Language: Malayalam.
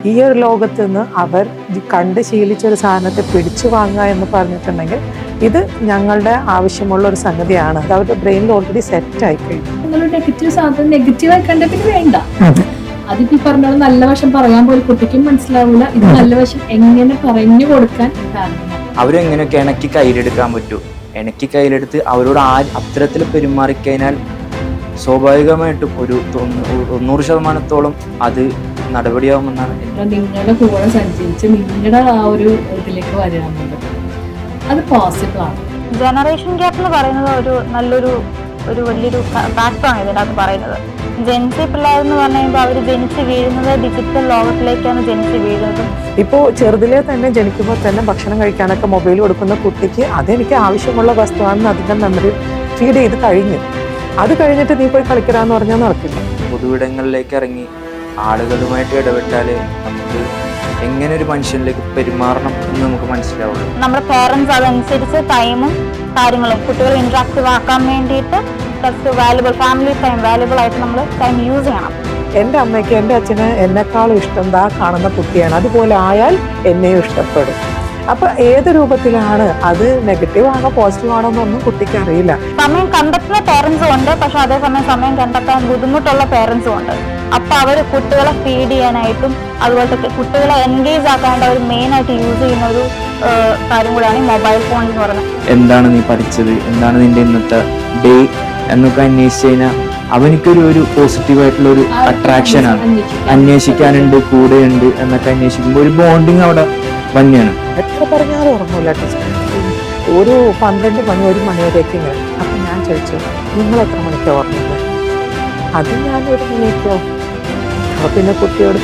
ഈ ഒരു ലോകത്ത് നിന്ന് അവർ കണ്ട് ശീലിച്ച ഒരു സാധനത്തെ പിടിച്ചു വാങ്ങുക എന്ന് പറഞ്ഞിട്ടുണ്ടെങ്കിൽ ഇത് ഞങ്ങളുടെ ആവശ്യമുള്ള ഒരു സംഗതിയാണ്. അത് അവരുടെ ബ്രെയിനിൽ ഓൾറെഡി സെറ്റ് ആയി കഴിഞ്ഞു. നെഗറ്റീവ് സാധനം നെഗറ്റീവായി കണ്ടതിന് വേണ്ട. അതിപ്പോ ഈ പറഞ്ഞ നല്ല വശം പറയാൻ പോലും കുട്ടിക്കും മനസ്സിലാവില്ല. ഇത് നല്ല വശം എങ്ങനെ പറഞ്ഞു കൊടുക്കാൻ അവരെങ്ങനെയൊക്കെ ഇണക്കി കയ്യിലെടുക്കാൻ പറ്റൂ. ഇണക്കി കയ്യിലെടുത്ത് അവരോട് അത്തരത്തിൽ പെരുമാറിക്കഴിഞ്ഞാൽ സ്വാഭാവികമായിട്ടും ഒരു 90% അത് നടപടിയാവുമെന്നാണ്. നിങ്ങളുടെ കൂടെ സഞ്ചരിച്ച് നിങ്ങളുടെ ആ ഒരു ഇതിലേക്ക് വരാനുണ്ട്, അത് പോസിബിൾ ആണ്. ജനറേഷൻ ഗ്യാപ്പ് എന്ന് പറയുന്നത് നല്ലൊരു വലിയൊരു ഫാക്ടറാണ് ഇതിനകത്ത് പറയുന്നത്. ജെൻസി പിള്ളേരെന്ന് പറഞ്ഞു കഴിയുമ്പോൾ അവർ ജനിച്ച് വീഴുന്നത് ഡിജിറ്റൽ ലോകത്തിലേക്കാണ് ജനിച്ച് വീഴുന്നത്. ഇപ്പോൾ ചെറുതിലെ തന്നെ ജനിക്കുമ്പോൾ തന്നെ ഭക്ഷണം കഴിക്കാനൊക്കെ മൊബൈൽ കൊടുക്കുന്ന കുട്ടിക്ക് അതെനിക്ക് ആവശ്യമുള്ള വസ്തുവാണെന്ന് അതിൻ്റെ മെമ്മറി ഫീഡ് ചെയ്ത് കഴിഞ്ഞു. അത് കഴിഞ്ഞിട്ട് നീ പോയി കളിക്കരാന്ന് പറഞ്ഞാൽ നടക്കില്ല. പൊതുവിടങ്ങളിലേക്ക് ഇറങ്ങി ആളുകളുമായിട്ട് ഇടപെട്ടാൽ നമുക്ക് എങ്ങനെ ഒരു മനുഷ്യനിലേക്ക് പെരുമാറണം എന്ന് നമുക്ക് മനസ്സിലാവുള്ളൂ. നമ്മുടെ പേരൻസ് അതനുസരിച്ച് ടൈമും കാര്യങ്ങളും കുട്ടികൾ ഇന്ററാക്റ്റീവ് ആക്കാൻ വേണ്ടിയിട്ട് വാല്യുബിൾ ഫാമിലി ടൈം വാല്യുബിൾ ആയിട്ട് നമ്മൾ ടൈം യൂസ് ചെയ്യണം. എൻ്റെ അമ്മയ്ക്ക് എൻ്റെ അച്ഛന് എന്നെക്കാളും ഇഷ്ടം ദാ കാണുന്ന കുട്ടിയാണ്, അതുപോലെ ആയാൽ എന്നെയും ഇഷ്ടപ്പെടും. അപ്പൊ ഏത് രൂപത്തിലാണ് അത് നെഗറ്റീവ് ആണോ പോസിറ്റീവ് ആണോ എന്നൊന്നും കുട്ടിക്ക് അറിയില്ല. സമയം കണ്ടെത്തുന്ന പേരൻസും ഉണ്ട്, പക്ഷെ അതേസമയം സമയം കണ്ടെത്താൻ ബുദ്ധിമുട്ടുള്ള പേരൻസും ഉണ്ട്. അപ്പൊ അവർ കുട്ടികളെ ഫീഡ് ചെയ്യാനായിട്ടും അതുപോലെ കുട്ടികളെ എൻഗേജ് ആക്കാനായിട്ട് അവർ മെയിൻ ആയിട്ട് യൂസ് ചെയ്യുന്ന ഒരു കാര്യം കൂടിയാണ് ഈ മൊബൈൽ ഫോൺ എന്ന് പറയുന്നത്. എന്താണ് നീ പഠിച്ചത്, എന്താണ് നിന്റെ ഇന്നത്തെ ഡേ എന്നൊക്കെ അന്വേഷിച്ച് കഴിഞ്ഞാൽ അവനിക്കൊരു പോസിറ്റീവായിട്ടുള്ള ഒരു അട്രാക്ഷനാണ്. അന്വേഷിക്കാനുണ്ട്, കൂടെയുണ്ട് എന്നൊക്കെ അന്വേഷിക്കുമ്പോൾ ഒരു ബോണ്ടിങ് അവിടെ തന്നെയാണ്. എത്ര പറഞ്ഞാലും ഉറങ്ങില്ല ടീച്ചർ. ഒരു 12 മണി 1 മണി വരെയൊക്കെ ഇങ്ങനെ. അപ്പം ഞാൻ ചോദിച്ചു, നിങ്ങൾ എത്ര മണിക്കാണ് ഉറങ്ങുന്നത്? അത് ഞാൻ 1 മണിയൊക്കെയോ. അപ്പം പിന്നെ കുട്ടിയോട്